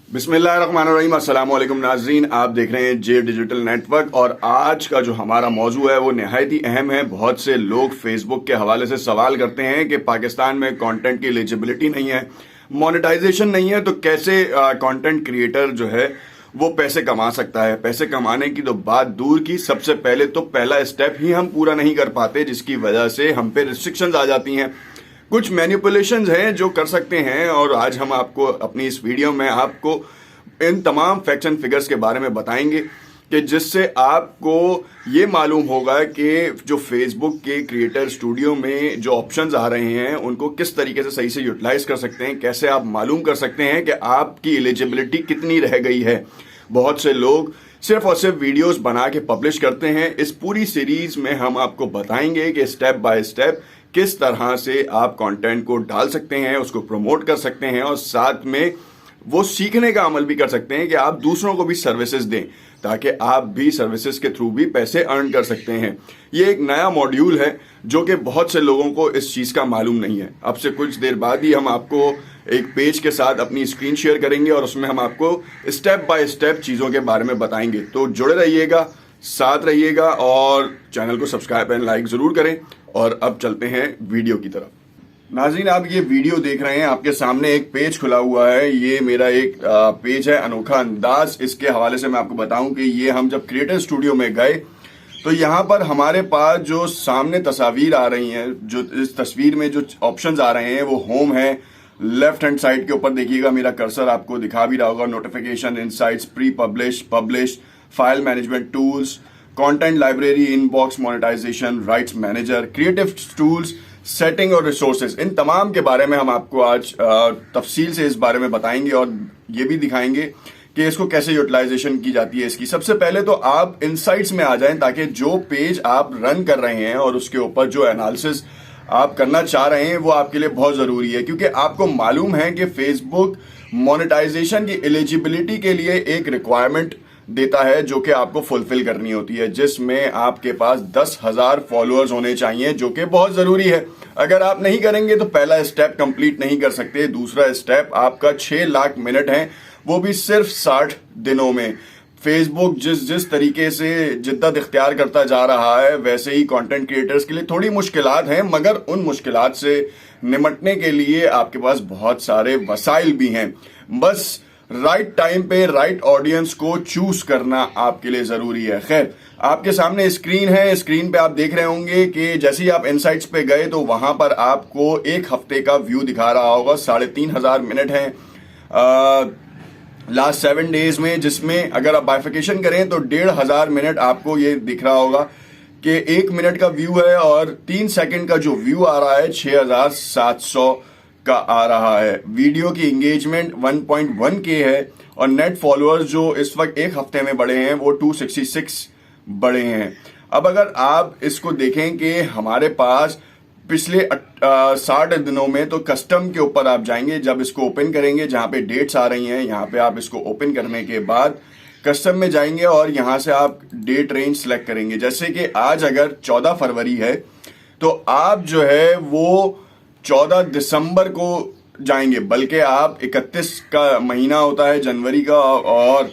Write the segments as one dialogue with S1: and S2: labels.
S1: बिस्मिल्लाहिर्रहमानिर्रहीम, अस्सलाम वालेकुम नाज़रीन। आप देख रहे हैं जे डिजिटल नेटवर्क और आज का जो हमारा मौजू है वो नहायत ही अहम है। बहुत से लोग फेसबुक के हवाले से सवाल करते हैं कि पाकिस्तान में कंटेंट की एलिजिबिलिटी नहीं है, मोनेटाइजेशन नहीं है, तो कैसे कंटेंट क्रिएटर जो है वो पैसे कमा सकता है। पैसे कमाने की तो बात दूर की, सबसे पहले तो पहला स्टेप ही हम पूरा नहीं कर पाते, जिसकी वजह से हम पे रिस्ट्रिक्शंस आ जाती हैं। कुछ मैनिपुलेशंस हैं जो कर सकते हैं और आज हम आपको अपनी इस वीडियो में आपको इन तमाम फैक्ट्स एंड फिगर्स के बारे में बताएंगे कि जिससे आपको ये मालूम होगा कि जो फेसबुक के क्रिएटर स्टूडियो में जो ऑप्शंस आ रहे हैं उनको किस तरीके से सही से यूटिलाइज कर सकते हैं, कैसे आप मालूम कर सकते हैं कि आपकी एलिजिबिलिटी कितनी रह गई है। बहुत से लोग सिर्फ और सिर्फ वीडियोस बना के पब्लिश करते हैं। इस पूरी सीरीज में हम आपको बताएंगे कि स्टेप बाय स्टेप किस तरह से आप कंटेंट को डाल सकते हैं, उसको प्रमोट कर सकते हैं और साथ में वो सीखने का अमल भी कर सकते हैं कि आप दूसरों को भी सर्विसेज दें ताकि आप भी सर्विसेज के थ्रू भी पैसे अर्न कर सकते हैं। ये एक नया मॉड्यूल है जो कि बहुत से लोगों को इस चीज़ का मालूम नहीं है। अब से कुछ देर बाद ही हम आपको एक पेज के साथ अपनी स्क्रीन शेयर करेंगे और उसमें हम आपको स्टेप बाय स्टेप चीज़ों के बारे में बताएंगे। तो जुड़े रहिएगा, साथ रहिएगा और चैनल को सब्सक्राइब एंड लाइक ज़रूर करें। और अब चलते हैं वीडियो की तरफ। नाज़रीन, आप ये वीडियो देख रहे हैं, आपके सामने एक पेज खुला हुआ है। ये मेरा एक पेज है अनोखा अंदाज। इसके हवाले से मैं आपको बताऊं कि ये हम जब क्रिएटर स्टूडियो में गए तो यहाँ पर हमारे पास जो सामने तस्वीर आ रही हैं, जो इस तस्वीर में जो ऑप्शंस आ रहे हैं वो होम है। लेफ्ट हैंड साइड के ऊपर देखिएगा, मेरा कर्सर आपको दिखा भी रहा होगा। Notification, insights, pre publish, publish, file management tools, content library, inbox, monetisation, rights manager, creative tools, setting और रिसोर्सेज। इन तमाम के बारे में हम आपको आज तफसील से इस बारे में बताएंगे और ये भी दिखाएंगे कि इसको कैसे यूटिलाइजेशन की जाती है इसकी। सबसे पहले तो आप इनसाइट्स में आ जाएं ताकि जो पेज आप रन कर रहे हैं और उसके ऊपर जो एनालिसिस आप करना चाह रहे हैं वो आपके लिए बहुत जरूरी है, क्योंकि आपको मालूम है कि फेसबुक मोनेटाइजेशन की एलिजिबिलिटी के लिए एक रिक्वायरमेंट देता है जो कि आपको फुलफिल करनी होती है, जिसमें आपके पास 10,000 फॉलोअर्स होने चाहिए, जो कि बहुत जरूरी है। अगर आप नहीं करेंगे तो पहला स्टेप कंप्लीट नहीं कर सकते। दूसरा स्टेप आपका 6 लाख मिनट है, वो भी सिर्फ 60 दिनों में। फेसबुक जिस तरीके से जिद्दत इख्तियार करता जा रहा है वैसे ही कंटेंट क्रिएटर्स के लिए थोड़ी मुश्किलात हैं, मगर उन मुश्किलात से निपटने के लिए आपके पास बहुत सारे वसाइल भी हैं। बस राइट टाइम पे राइट ऑडियंस को चूज करना आपके लिए जरूरी है। खैर, आपके सामने स्क्रीन है, स्क्रीन पे आप देख रहे होंगे कि जैसे ही आप इनसाइट्स पे गए तो वहां पर आपको एक हफ्ते का व्यू दिखा रहा होगा। 3,500 मिनट है लास्ट 7 डेज में, जिसमें अगर आप बाइफिकेशन करें तो 1,500 मिनट आपको ये दिख रहा होगा कि 1 मिनट का व्यू है और 3 सेकंड का जो व्यू आ रहा है 6,700 का आ रहा है। वीडियो की एंगेजमेंट 1.1K है और नेट फॉलोअर्स जो इस वक्त एक हफ्ते में बढ़े हैं वो 266 बढ़े हैं। अब अगर आप इसको देखें कि हमारे पास पिछले 60 दिनों में, तो कस्टम के ऊपर आप जाएंगे, जब इसको ओपन करेंगे जहां पे डेट्स आ रही हैं, यहाँ पे आप इसको ओपन करने के बाद कस्टम में जाएंगे और यहां से आप डेट रेंज सेलेक्ट करेंगे। जैसे कि आज अगर 14 फरवरी है तो आप जो है वो 14 दिसंबर को जाएंगे, बल्कि आप 31 का महीना होता है जनवरी का और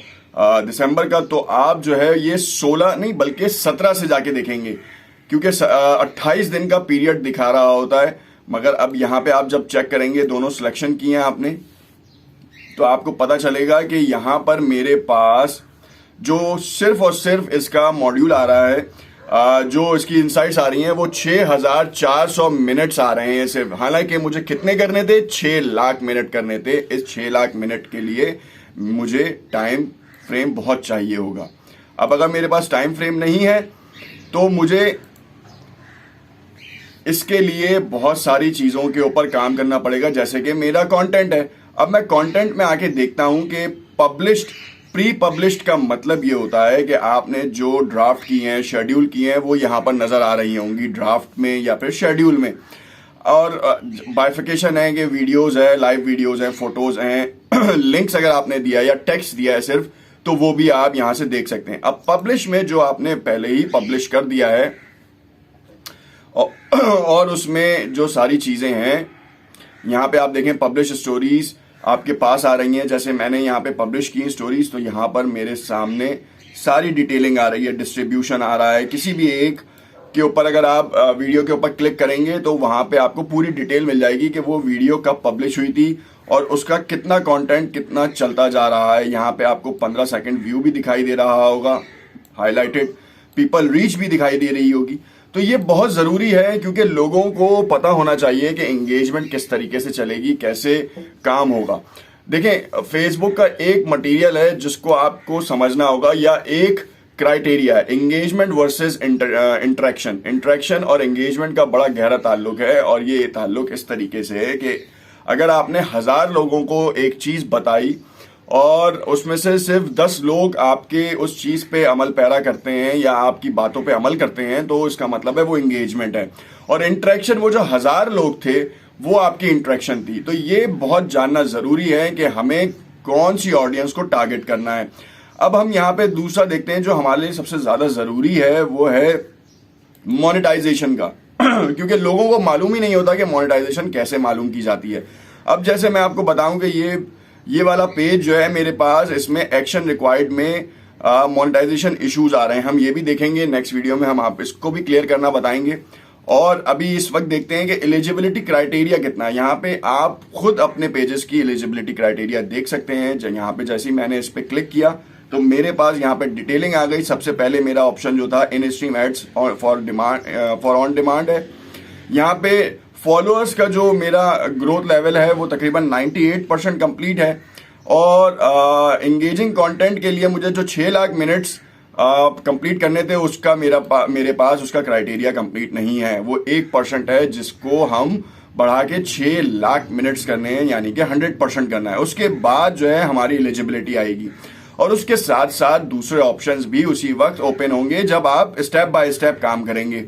S1: दिसंबर का, तो आप जो है ये 16 नहीं बल्कि 17 से जाके देखेंगे, क्योंकि 28 दिन का पीरियड दिखा रहा होता है। मगर अब यहाँ पे आप जब चेक करेंगे, दोनों सिलेक्शन किए हैं आपने, तो आपको पता चलेगा कि यहाँ पर मेरे पास जो सिर्फ और सिर्फ इसका मॉड्यूल आ रहा है, जो इसकी इनसाइट्स आ रही हैं वो 6,400 मिनट्स आ रहे हैं सिर्फ। हालांकि मुझे कितने करने थे, 6 लाख मिनट करने थे। इस 6 लाख मिनट के लिए मुझे टाइम फ्रेम बहुत चाहिए होगा। अब अगर मेरे पास टाइम फ्रेम नहीं है तो मुझे इसके लिए बहुत सारी चीज़ों के ऊपर काम करना पड़ेगा, जैसे कि मेरा कंटेंट है। अब मैं कंटेंट में आके देखता हूं कि पब्लिश्ड, प्री पब्लिश्ड का मतलब ये होता है कि आपने जो ड्राफ्ट किए हैं, शेड्यूल किए हैं, वो यहाँ पर नजर आ रही होंगी ड्राफ्ट में या फिर शेड्यूल में। और बाइफिकेशन है कि वीडियोस है, लाइव वीडियोस हैं, फोटोज हैं, लिंक्स अगर आपने दिया है या टेक्स्ट दिया है सिर्फ, तो वो भी आप यहाँ से देख सकते हैं। अब पब्लिश में जो आपने पहले ही पब्लिश कर दिया है और उसमें जो सारी चीजें हैं, यहाँ पे आप देखें पब्लिश स्टोरीज, आपके पास आ रही हैं। जैसे मैंने यहाँ पे पब्लिश की स्टोरीज, तो यहाँ पर मेरे सामने सारी डिटेलिंग आ रही है, डिस्ट्रीब्यूशन आ रहा है। किसी भी एक के ऊपर अगर आप वीडियो के ऊपर क्लिक करेंगे तो वहां पे आपको पूरी डिटेल मिल जाएगी कि वो वीडियो कब पब्लिश हुई थी और उसका कितना कंटेंट कितना चलता जा रहा है। यहाँ पे आपको 15 सेकंड व्यू भी दिखाई दे रहा होगा, हाईलाइटेड पीपल रीच भी दिखाई दे रही होगी। तो ये बहुत ज़रूरी है क्योंकि लोगों को पता होना चाहिए कि एंगेजमेंट किस तरीके से चलेगी, कैसे काम होगा। देखें, फेसबुक का एक मटेरियल है जिसको आपको समझना होगा, या एक क्राइटेरिया है, एंगेजमेंट वर्सेस इंटरेक्शन। इंटरेक्शन और एंगेजमेंट का बड़ा गहरा ताल्लुक है, और ये ताल्लुक इस तरीके से है कि अगर आपने 1000 लोगों को एक चीज़ बताई और उसमें से सिर्फ 10 लोग आपके उस चीज़ पे अमल पैरा करते हैं या आपकी बातों पे अमल करते हैं, तो इसका मतलब है वो एंगेजमेंट है। और इंटरेक्शन, वो जो 1000 लोग थे वो आपकी इंटरेक्शन थी। तो ये बहुत जानना ज़रूरी है कि हमें कौन सी ऑडियंस को टारगेट करना है। अब हम यहाँ पे दूसरा देखते हैं जो हमारे लिए सबसे ज़्यादा ज़रूरी है, वो है मोनेटाइजेशन का क्योंकि लोगों को मालूम ही नहीं होता कि मोनेटाइजेशन कैसे मालूम की जाती है। अब जैसे मैं आपको बताऊं कि ये वाला पेज जो है मेरे पास, इसमें एक्शन रिक्वायर्ड में मोनेटाइजेशन इश्यूज आ रहे हैं। हम ये भी देखेंगे नेक्स्ट वीडियो में, हम आप इसको भी क्लियर करना बताएंगे। और अभी इस वक्त देखते हैं कि एलिजिबिलिटी क्राइटेरिया कितना है। यहाँ पे आप खुद अपने पेजेस की एलिजिबिलिटी क्राइटेरिया देख सकते हैं। यहाँ पे जैसे ही मैंने इस पर क्लिक किया तो मेरे पास यहाँ पे डिटेलिंग आ गई। सबसे पहले मेरा ऑप्शन जो था in stream ads for on demand है। यहाँ पे फॉलोअर्स का जो मेरा ग्रोथ लेवल है वो तकरीबन 98% कंप्लीट है। और एंगेजिंग कंटेंट के लिए मुझे जो 6 लाख मिनट्स कंप्लीट करने थे, उसका मेरे पास उसका क्राइटेरिया कंप्लीट नहीं है। वो 1% है जिसको हम बढ़ा के 6 लाख मिनट्स करने हैं, यानी कि 100% करना है। उसके बाद जो है हमारी एलिजिबिलिटी आएगी, और उसके साथ साथ दूसरे ऑप्शंस भी उसी वक्त ओपन होंगे जब आप स्टेप बाय स्टेप काम करेंगे।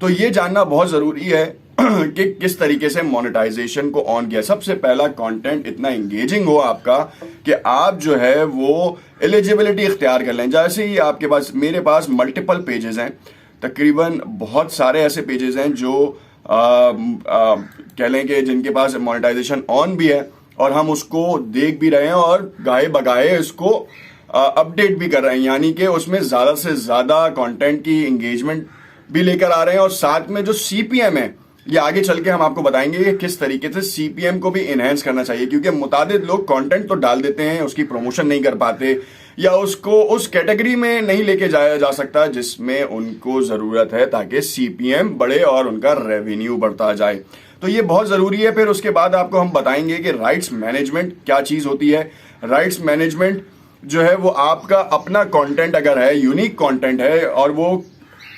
S1: तो ये जानना बहुत ज़रूरी है कि किस तरीके से मोनेटाइजेशन को ऑन किया। सबसे पहला कंटेंट इतना एंगेजिंग हो आपका कि आप जो है वो एलिजिबिलिटी इख्तियार कर लें। जैसे ही आपके पास, मेरे पास मल्टीपल पेजेस हैं, तकरीबन बहुत सारे ऐसे पेजेस हैं जो कह लें कि जिनके पास मोनेटाइजेशन ऑन भी है और हम उसको देख भी रहे हैं और गाए बगाए इसको अपडेट भी कर रहे हैं, यानी कि उसमें ज़्यादा से ज़्यादा कंटेंट की एंगेजमेंट भी लेकर आ रहे हैं। और साथ में जो सीपीएम है, ये आगे चल के हम आपको बताएंगे कि किस तरीके से सीपीएम को भी इनहेंस करना चाहिए, क्योंकि मुतादिद लोग कंटेंट तो डाल देते हैं, उसकी प्रमोशन नहीं कर पाते या उसको उस कैटेगरी में नहीं लेके जाया जा सकता जिसमें उनको ज़रूरत है, ताकि सीपीएम बढ़े और उनका रेवेन्यू बढ़ता जाए। तो ये बहुत ज़रूरी है। फिर उसके बाद आपको हम बताएंगे कि राइट्स मैनेजमेंट क्या चीज़ होती है। राइट्स मैनेजमेंट जो है वो आपका अपना कंटेंट अगर है, यूनिक कंटेंट है, और वो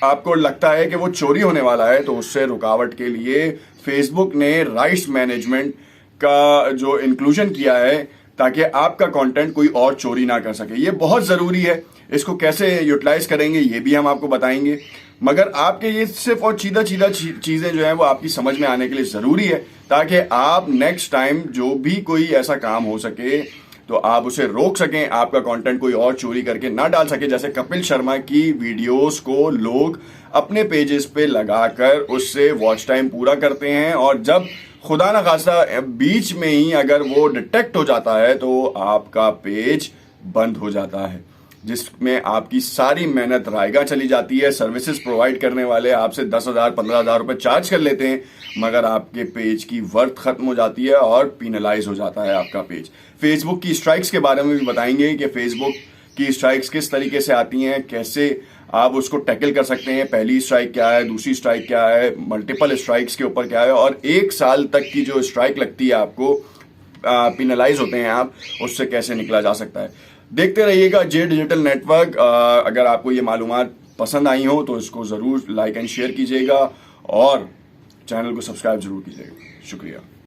S1: आपको लगता है कि वो चोरी होने वाला है, तो उससे रुकावट के लिए फेसबुक ने राइट्स मैनेजमेंट का जो इंक्लूजन किया है ताकि आपका कंटेंट कोई और चोरी ना कर सके। ये बहुत ज़रूरी है। इसको कैसे यूटिलाइज करेंगे ये भी हम आपको बताएंगे, मगर आपके ये सिर्फ और सीधा चीज़ें जो हैं वो आपकी समझ में आने के लिए ज़रूरी है, ताकि आप नेक्स्ट टाइम जो भी कोई ऐसा काम हो सके तो आप उसे रोक सकें, आपका कंटेंट कोई और चोरी करके ना डाल सके। जैसे कपिल शर्मा की वीडियोस को लोग अपने पेजेस पे लगाकर उससे वॉच टाइम पूरा करते हैं, और जब खुदा ना खास्ता बीच में ही अगर वो डिटेक्ट हो जाता है तो आपका पेज बंद हो जाता है, जिसमें आपकी सारी मेहनत रायगा चली जाती है। सर्विसेज प्रोवाइड करने वाले आपसे 10,000 15,000 रुपए चार्ज कर लेते हैं, मगर आपके पेज की वर्थ खत्म हो जाती है और पीनलाइज हो जाता है आपका पेज। फेसबुक की स्ट्राइक्स के बारे में भी बताएंगे कि फेसबुक की स्ट्राइक्स किस तरीके से आती हैं, कैसे आप उसको टैकल कर सकते हैं। पहली स्ट्राइक क्या है, दूसरी स्ट्राइक क्या है, मल्टीपल स्ट्राइक्स के ऊपर क्या है, और 1 साल तक की जो स्ट्राइक लगती है आपको, पीनलाइज होते हैं आप, उससे कैसे निकला जा सकता है। देखते रहिएगा जे डिजिटल नेटवर्क। अगर आपको ये मालूमात पसंद आई हो तो इसको ज़रूर लाइक एंड शेयर कीजिएगा और चैनल को सब्सक्राइब जरूर कीजिएगा। शुक्रिया।